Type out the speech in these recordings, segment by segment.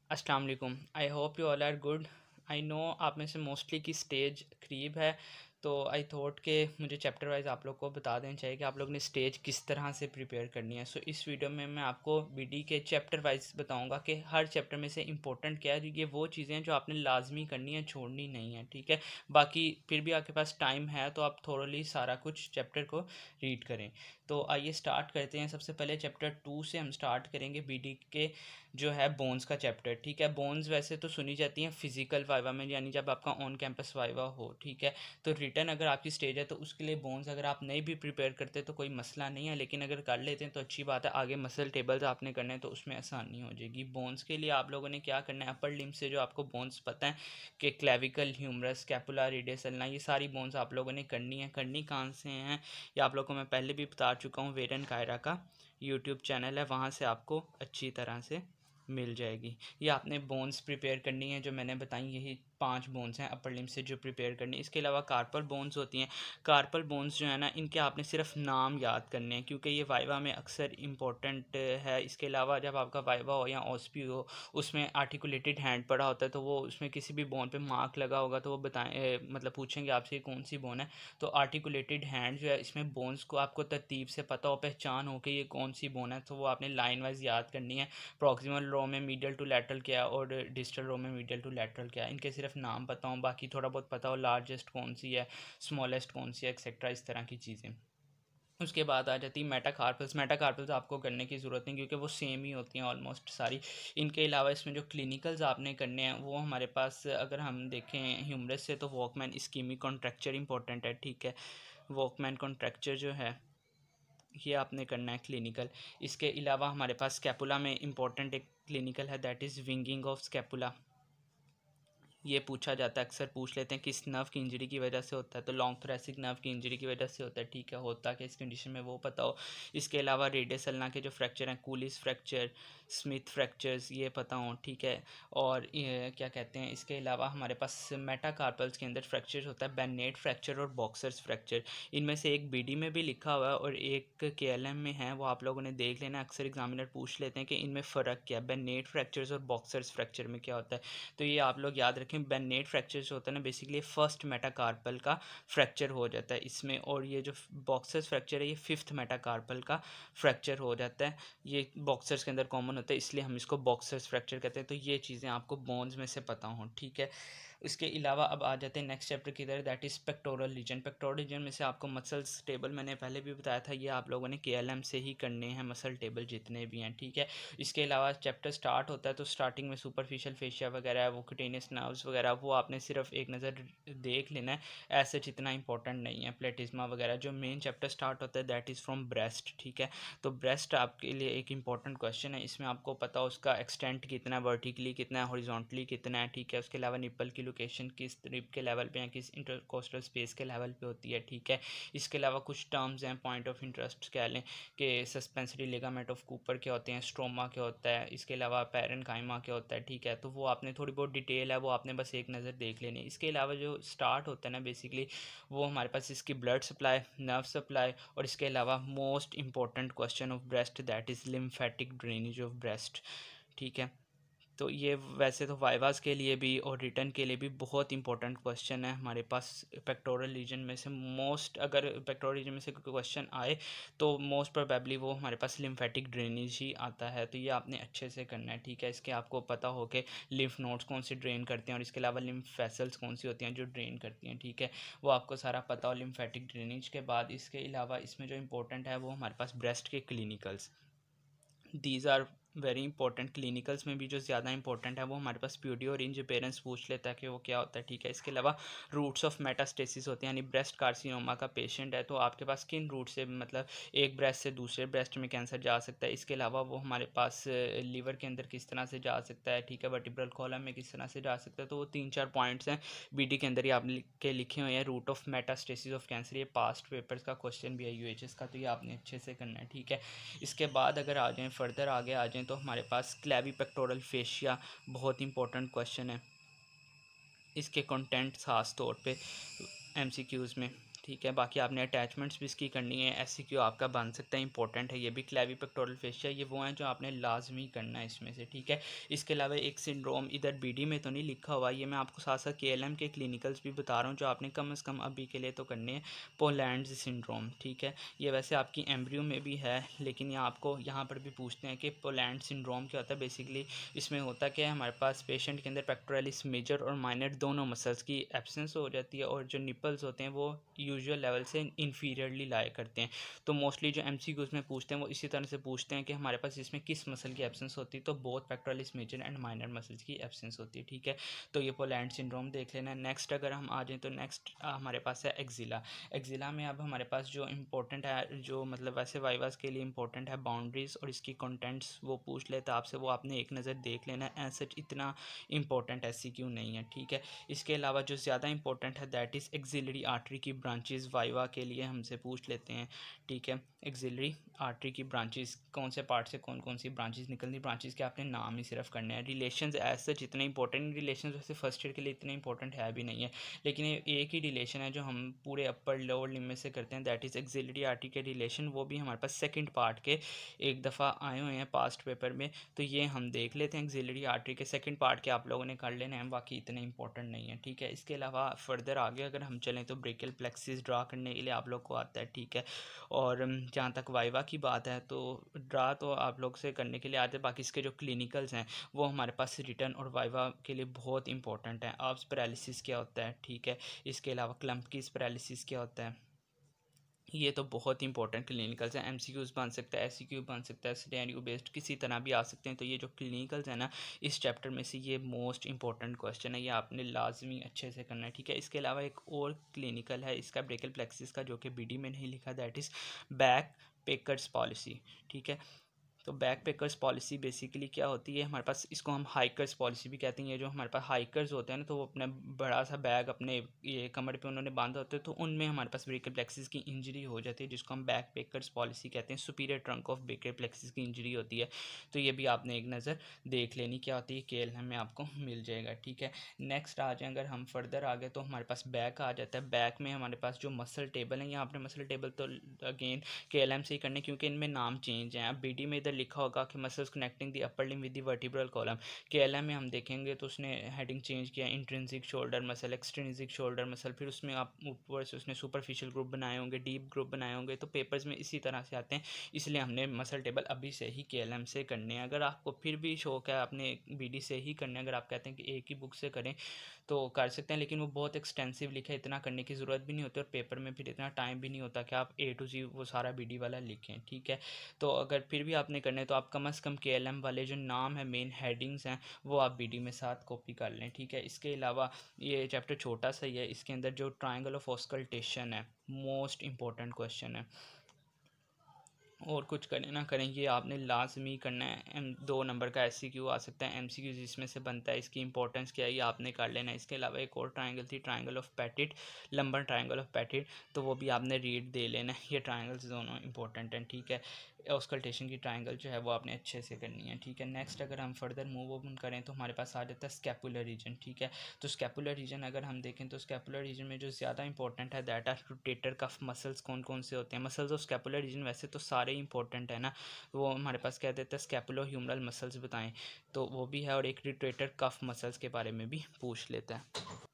अस्सलाम वालेकुम। I hope you all are good. I know आप में से मोस्टली की स्टेज करीब है, तो आई थॉट के मुझे चैप्टर वाइज आप लोग को बता देना चाहिए कि आप लोग ने स्टेज किस तरह से प्रिपेयर करनी है। सो इस वीडियो में मैं आपको बीडी के चैप्टर वाइज बताऊंगा कि हर चैप्टर में से इंपॉर्टेंट क्या है। ये वो चीज़ें हैं जो आपने लाजमी करनी है, छोड़नी नहीं है, ठीक है। बाकी फिर भी आपके पास टाइम है तो आप थोरली सारा कुछ चैप्टर को रीड करें। तो आइए स्टार्ट करते हैं। सबसे पहले चैप्टर 2 से हम स्टार्ट करेंगे, बीडी के जो है बोन्स का चैप्टर, ठीक है। बोन्स वैसे तो सुनी जाती हैं फिजिकल वाइवा में, यानी जब आपका ऑन कैंपस वाइवा हो, ठीक है। तो रिटर्न अगर आपकी स्टेज है तो उसके लिए बोन्स अगर आप नहीं भी प्रिपेयर करते तो कोई मसला नहीं है, लेकिन अगर कर लेते हैं तो अच्छी बात है। आगे मसल टेबल्स आपने करने हैं तो उसमें आसानी हो जाएगी। बोन्स के लिए आप लोगों ने क्या करना है, अपर लिम्ब से जो आपको बोन्स पता है कि clavicle, humerus, scapula, radius ulna, ये सारी बोन्स आप लोगों ने करनी है। करनी कहाँ से हैं ये आप लोगों को मैं पहले भी बता चुका हूँ। वेरन कायरा का यूट्यूब चैनल है, वहाँ से आपको अच्छी तरह से मिल जाएगी। ये आपने बोन्स प्रिपेयर करनी है जो मैंने बताई, यही 5 बोन्स हैं अपर लिम्ब से जो प्रिपेयर करनी है। इसके अलावा कार्पल बोन्स होती हैं। कार्पल बोन्स जो है ना, इनके आपने सिर्फ नाम याद करने हैं क्योंकि ये वाइवा में अक्सर इंपॉर्टेंट है। इसके अलावा जब आपका वाइवा हो या ओसपी हो, उसमें आर्टिकुलेटेड हैंड पड़ा होता है तो वो उसमें किसी भी बोन पे मार्क लगा होगा तो वो बताएं, मतलब पूछेंगे आपसे कौन सी बोन है। तो आर्टिकुलेटेड हैंड जो है, इसमें बोन्स को आपको तरतीब से पता हो, पहचान हो कि ये कौन सी बोन है, तो वो आपने लाइन वाइज याद करनी है। प्रॉक्सिमल रो में मीडियल टू लैटरल क्या है और डिस्टल रो में मीडियल टू लैटरल क्या है, इनके सिर्फ नाम पता हो, बाकी थोड़ा बहुत पता हो लार्जेस्ट कौन सी है, स्मॉलेस्ट कौन सी है, एक्सेट्रा, इस तरह की चीज़ें। उसके बाद आ जाती है मेटाकार्पल्स। मेटाकार्पल्स आपको करने की ज़रूरत नहीं क्योंकि वो सेम ही होती हैं ऑलमोस्ट सारी। इनके अलावा इसमें जो क्लिनिकल्स आपने करने हैं वो हमारे पास, अगर हम देखें ह्यूमरस से, तो वॉकमैन इस्कीमिक कॉन्ट्रैक्चर इंपॉर्टेंट है, ठीक है। वॉकमैन कॉन्ट्रैक्चर जो है ये आपने करना है क्लिनिकल। इसके अलावा हमारे पास स्कैपुला में इंपॉर्टेंट एक क्लिनिकल है, that is winging of scapula. ये पूछा जाता है, अक्सर पूछ लेते हैं किस नर्व की इंजरी की वजह से होता है, तो लॉन्ग थोरेसिक नर्व की इंजरी की वजह से होता है, ठीक है। होता कि इस कंडीशन में वो पता हो। इसके अलावा रेडियस अल्ना के जो फ्रैक्चर हैं, कूलिस फ्रैक्चर, स्मिथ फ्रैक्चर्स, ये पता हो, ठीक है। और ये क्या कहते हैं, इसके अलावा हमारे पास मेटाकार्पल्स के अंदर फ्रैक्चर होता है बेनेट फ्रैक्चर और बॉक्सर्स फ्रैक्चर। इनमें से एक बीडी में भी लिखा हुआ है और एक केएलएम में है, वो आप लोगों ने देख लेना। अक्सर एग्जामिनर पूछ लेते हैं कि इनमें फ़र्क क्या है, बेनेट फ्रैक्चर्स और बॉक्सर्स फ्रैक्चर में क्या होता है। तो ये आप लोग याद रखें। बेनेट फ्रैक्चर जो होता है ना, बेसिकली फर्स्ट मेटाकार्पल का फ्रैक्चर हो जाता है इसमें, और ये जो बॉक्सर्स फ्रैक्चर है ये फिफ्थ मेटाकार्पल का फ्रैक्चर हो जाता है। ये बॉक्सर्स के अंदर कॉमन होता है, इसलिए हम इसको बॉक्सर्स फ्रैक्चर कहते हैं। तो ये चीज़ें आपको बोन्स में से पता हों, ठीक है। इसके अलावा अब आ जाते हैं नेक्स्ट चैप्टर की तरह, that is pectoral region. Pectoral region में से आपको मसल्स टेबल मैंने पहले भी बताया था, ये आप लोगों ने केएलएम से ही करने हैं मसल टेबल जितने भी हैं, ठीक है। इसके अलावा चैप्टर स्टार्ट होता है तो स्टार्टिंग में सुपरफिशियल फेशिया वगैरह है, वो क्यूटेनियस नर्व्स वगैरह, वो आपने सिर्फ एक नज़र देख लेना है, ऐसे इतना इंपॉर्टेंट नहीं है। प्लेटिज्मा वगैरह। जो मेन चैप्टर स्टार्ट होता है दैट इज़ फ्रॉम ब्रेस्ट, ठीक है। तो ब्रेस्ट आपके लिए एक इंपॉर्टेंट क्वेश्चन है, इसमें आपको पता हो उसका एक्सटेंट कितना है, वर्टिकली कितना है, हॉरिजॉन्टली कितना है, ठीक है। उसके अलावा निप्पल की लोकेशन किस रिब के लेवल पे या किस इंटरकोस्टल स्पेस के लेवल पे होती है, ठीक है। इसके अलावा कुछ टर्म्स हैं पॉइंट ऑफ इंटरेस्ट कह लें कि सस्पेंसरी लिगामेंट ऑफ कूपर क्या होते हैं, स्ट्रोमा क्या होता है, इसके अलावा पैरेनकाइमा क्या होता है, ठीक है। तो वो आपने थोड़ी बहुत डिटेल है, वो आपने बस एक नज़र देख लेनी है। इसके अलावा जो स्टार्ट होता है ना बेसिकली, वो हमारे पास इसकी ब्लड सप्लाई, नर्व सप्लाई, और इसके अलावा most important question of breast, that is lymphatic drainage of breast, ठीक है। तो ये वैसे तो वाइवास के लिए भी और रिटर्न के लिए भी बहुत इंपॉर्टेंट क्वेश्चन है हमारे पास। पेक्टोरल रीजन में से मोस्ट, अगर पेक्टोरल रीजन में से कोई क्वेश्चन आए तो मोस्ट प्रोबेबली वो हमारे पास लिम्फेटिक ड्रेनेज ही आता है। तो ये आपने अच्छे से करना है, ठीक है। इसके आपको पता हो कि लिम्फ नोड्स कौन से ड्रेन करते हैं और इसके अलावा लिम्फ वेसल्स कौन सी होती हैं जो ड्रेन करती हैं, ठीक है। वो आपको सारा पता हो लिम्फेटिक ड्रेनेज के बाद। इसके अलावा इसमें जो इंपॉर्टेंट है वो हमारे पास ब्रेस्ट के clinicals, these are very important. Clinicals में भी जो ज़्यादा इंपॉर्टेंट है वो हमारे पास प्यूडी और इंज अपेयरेंस पूछ लेता है कि वो क्या होता है, ठीक है। इसके अलावा रूट्स ऑफ मेटास्टेसिस होते हैं, यानी ब्रेस्ट कार्सिनोमा का पेशेंट है तो आपके पास किन रूट से, मतलब एक ब्रेस्ट से दूसरे ब्रेस्ट में कैंसर जा सकता है। इसके अलावा वो हमारे पास लीवर के अंदर किस तरह से जा सकता है, ठीक है। वर्टिब्रल कॉलम में किस तरह से जा सकता है। तो वो 3-4 पॉइंट्स हैं बीडी के अंदर ही आप के लिखे हुए हैं। Root of metastasis of cancer, ये पास्ट पेपर्स का क्वेश्चन भी है यूएचएस का, तो ये आपने अच्छे से करना है, ठीक है। इसके बाद अगर आ जाएँ फर्दर आगे आ जाएँ तो हमारे पास क्लेवी पेक्टोरल फेशिया, बहुत इंपॉर्टेंट क्वेश्चन है। इसके कंटेंट खास तौर पे एमसीक्यूज़ में, ठीक है। बाकी आपने अटैचमेंट्स भी इसकी करनी है, SCQ आपका बन सकता है, इंपॉर्टेंट है ये भी। क्लेवी पेक्टोरल फेशिया, ये वो हैं जो आपने लाजमी करना है इसमें से, ठीक है। इसके अलावा एक सिंड्रोम इधर BD में तो नहीं लिखा हुआ, ये मैं आपको साथ साथ KLM के क्लिनिकल्स भी बता रहा हूँ जो आपने कम से कम अभी के लिए तो करने हैं। पोलैंड्स सिंड्रोम, ठीक है, ये वैसे आपकी एम्ब्रियो में भी है, लेकिन ये आपको यहाँ पर भी पूछते हैं कि पोलैंड सिंड्रोम क्या होता है। बेसिकली इसमें होता क्या है, हमारे पास पेशेंट के अंदर पेक्टोरलिस मेजर और माइनर दोनों मसल्स की एब्सेंस हो जाती है, और जो निपल्स होते हैं वो यूजुअल लेवल से इन्फीरियरली लाया करते हैं। तो मोस्टली जो MCQs में पूछते हैं वो इसी तरह से पूछते हैं कि हमारे पास इसमें किस मसल की एब्सेंस होती है, तो both pectoralis major and minor muscles की एब्सेंस होती है, ठीक है। तो ये पोलैंड सिंड्रोम देख लेना। नेक्स्ट अगर हम आ जाएँ तो नेक्स्ट हमारे पास है एक्जिला। एक्जिला में अब हमारे पास जो इंपॉर्टेंट है, जो मतलब वैसे वाइवास के लिए इंपॉर्टेंट है, बाउंड्रीज और इसकी कंटेंट्स वो पूछ लेता है आपसे, वो आपने एक नज़र देख लेना है। एज सच इतना इंपॉर्टेंट SCQ नहीं है, ठीक है। इसके अलावा जो ज़्यादा इंपॉर्टेंट है दैट इज़ एक्सिलरी आर्टरी की ब्रांचेस, वाइवा के लिए हमसे पूछ लेते हैं, ठीक है। एक्सिलरी आर्टरी की ब्रांचेस, कौन से पार्ट से कौन कौन सी ब्रांचेस निकलती, ब्रांचेस के आपने नाम ही सिर्फ करने हैं। रिलेशंस एज सच इतने इंपॉर्टेंट, रिलेशंस वैसे फर्स्ट ईयर के लिए इतने इंपॉर्टेंट है भी नहीं है, लेकिन ये एक ही रिलेशन है जो हम पूरे अपर लोअर लिम्ब में से करते हैं, दैट इज़ एक्सिलरी आर्टरी के रिलेशन। वो भी हमारे पास सेकंड पार्ट के एक दफ़ा आए हुए हैं पास्ट पेपर में, तो ये हम देख लेते हैं। एक्सिलरी आर्टरी के सेकंड पार्ट के आप लोगों ने कर लेना है, बाकी इतने इंपॉर्टेंट नहीं है, ठीक है। इसके अलावा फर्दर आगे अगर हम चलें तो ब्रेकियल प्लेक्सिस ड्रा करने के लिए आप लोग को आता है, ठीक है। और जहाँ तक वाइवा की बात है तो ड्रा तो आप लोग से करने के लिए आते हैं, बाकी इसके जो क्लिनिकल्स हैं वो हमारे पास रिटर्न और वाइवा के लिए बहुत इंपॉर्टेंट है। आर्ब्स पैरालिसिस क्या होता है, ठीक है। इसके अलावा क्लम्पकीज पैरालिसिस क्या होता है, ये तो बहुत इंपॉर्टेंट क्लिनिकल्स हैं। MCQs बन सकता है, SCQ बन सकता है, सिनेरियो बेस्ड किसी तरह भी आ सकते हैं। तो ये जो क्लिनिकल्स हैं ना इस चैप्टर में से, ये मोस्ट इंपॉर्टेंट क्वेश्चन है, ये आपने लाजमी अच्छे से करना है, ठीक है। इसके अलावा एक और क्लिनिकल है इसका ब्रेकियल प्लेक्सिस का, जो कि BD में नहीं लिखा, that is back peckers policy, ठीक है। तो बैक पैकर्स पॉलिसी बेसिकली क्या होती है, हमारे पास इसको हम हाइकर्स पॉलिसी भी कहते हैं। ये जो हमारे पास हाइकर्स होते हैं ना, तो वो अपना बड़ा सा बैग अपने ये कमर पे उन्होंने बांधा होता है, तो उनमें हमारे पास ब्रेकियल प्लेक्सिस की इंजरी हो जाती है, जिसको हम बैक पैकर्स पॉलिसी कहते हैं। Superior trunk of brachial plexus की इंजरी होती है, तो ये भी आपने एक नज़र देख लेनी क्या होती है, KLM में आपको मिल जाएगा, ठीक है। नेक्स्ट आ जाए अगर हम फर्दर आ गए तो हमारे पास बैक आ जाता है। बैक में हमारे पास जो मसल टेबल है, यहाँ आपने मसल टेबल तो अगेन KLM से ही करने, क्योंकि इनमें नाम चेंज हैं। अब BD में इधर लिखा होगा कि muscles connecting the upper limb with the vertebral column, KLM में हम देखेंगे तो उसने हेडिंग चेंज किया, intrinsic shoulder muscle, extrinsic shoulder muscle, फिर उसमें आप ऊपर से उसने सुपरफिशियल ग्रुप बनाए होंगे, डीप ग्रुप बनाए होंगे, तो पेपर्स में इसी तरह से आते हैं, इसलिए हमने मसल टेबल अभी से ही KLM से करने हैं। अगर आपको फिर भी शौक है आपने BD से ही करने, अगर आप कहते हैं कि एक ही बुक से करें तो कर सकते हैं, लेकिन वो बहुत एक्सटेंसिव लिखा है, इतना करने की ज़रूरत भी नहीं होती, और पेपर में फिर इतना टाइम भी नहीं होता कि आप A to Z वो सारा BD वाला लिखें, ठीक है। तो अगर फिर भी आपने करने तो आप कम से कम KLM वाले जो नाम है, मेन हेडिंग्स हैं, वो आप BD में साथ कॉपी कर लें, ठीक है। इसके अलावा ये चैप्टर छोटा सा ही है, इसके अंदर जो ट्राइंगल ऑफ ऑस्कल्टेशन है मोस्ट इंपॉर्टेंट क्वेश्चन है, और कुछ करें ना करें ये आपने लाजमी करना है। 2 नंबर का SCQ आ सकता है, MCQ जिसमें से बनता है, इसकी इंपॉर्टेंस क्या है ये आपने कर लेना है। इसके अलावा एक और ट्रायंगल थी, triangle of Petit, lumbar triangle of Petit, तो वो भी आपने रीड दे लेना है। ये ट्रायंगल्स दोनों इंपॉर्टेंट हैं, ठीक है। ऑस्कल्टेशन की ट्रायंगल जो है वो आपने अच्छे से करनी है, ठीक है। नेक्स्ट अगर हम फर्दर मूव ऑन करें तो हमारे पास आ जाता है स्कैपुलर रीजन, ठीक है। तो स्कैपुलर रीजन अगर हम देखें तो स्कैपुलर रीजन में जो ज़्यादा इंपॉर्टेंट है that are rotator cuff muscles, कौन कौन से होते हैं मसल्स ऑफ स्कैपुलर रीजन, वैसे तो सारे इंपॉर्टेंट है ना, वो हमारे पास कह देते हैं स्कैपुलो ह्यूमरल मसल्स बताएं, तो वो भी है, और एक रोटेटर कफ मसल्स के बारे में भी पूछ लेता है।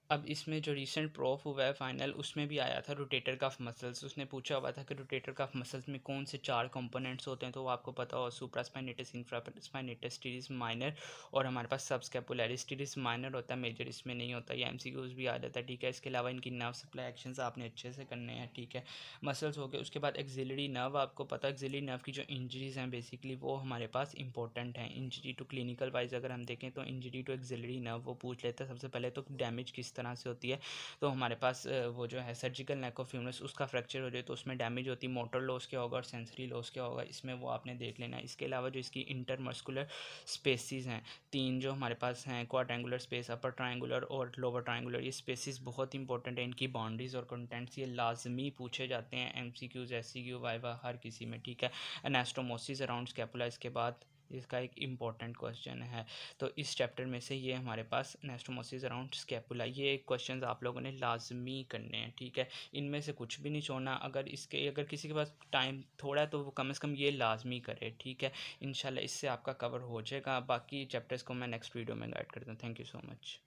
अब इसमें जो रीसेंट प्रूफ हुआ है फाइनल, उसमें भी आया था रोटेटर कफ मसल्स, उसने पूछा हुआ था कि रोटेटर कफ मसल्स में कौन से 4 कंपोनेंट्स होते हैं, तो वो आपको पता हो, सुप्रास्पाइनेटस, इंफ्रास्पाइनेटस, टीरिस माइनर, और हमारे पास सबस्कैपुलरिस। टीरिस माइनर होता है, मेजर इसमें नहीं होता, ये MCQs भी आ जाता है, ठीक है। इसके अलावा इनकी नर्व सप्लाई एक्शंस आपने अच्छे से करने हैं, ठीक है। मसल्स हो गए, उसके बाद एक्सिलरी नर्व, आपको पता है एक्सिलरी नर्व की जो इंजरीज़ हैं बेसिकली वो हमारे पास इंपॉर्टेंट हैं। इंजरी टू क्लिनिकल वाइज अगर हम देखें तो इंजरी टू एक्सिलरी नर्व वो पूछ लेते हैं। सबसे पहले तो डैमेज किस तरह से होती है, तो हमारे पास वो जो है सर्जिकल नेक ऑफ फ्यूमरस, उसका फ्रैक्चर हो जाए तो उसमें डैमेज होती है, मोटर लॉस क्या होगा और सेंसरी लॉस क्या होगा, इसमें वो आपने देख लेना है। इसके अलावा जो इसकी इंटरमस्कुलर स्पेसिस हैं 3 जो हमारे पास हैं, क्वाड्रेंगुलर स्पेस, अपर ट्रायंगुलर और लोअर ट्रायंगुलर, ये स्पेसिस बहुत इंपॉर्टेंट है, इनकी बाउंड्रीज और कंटेंट्स ये लाजमी पूछे जाते हैं MCQs, SCQ, वाइवा हर किसी में, ठीक है। एनास्टोमोसिस अराउंड स्कैपुला, इसके बाद इसका एक इम्पॉर्टेंट क्वेश्चन है। तो इस चैप्टर में से ये हमारे पास एनास्टोमोसिस अराउंड स्कैपुला, ये क्वेश्चंस आप लोगों ने लाजमी करने हैं, ठीक है। इनमें से कुछ भी नहीं छोड़ना। अगर किसी के पास टाइम थोड़ा है तो वो कम से कम ये लाजमी करे, ठीक है। इंशाल्लाह इससे आपका कवर हो जाएगा। बाकी चैप्टर्स को मैं नेक्स्ट वीडियो में गाइड करता हूँ। Thank you so much.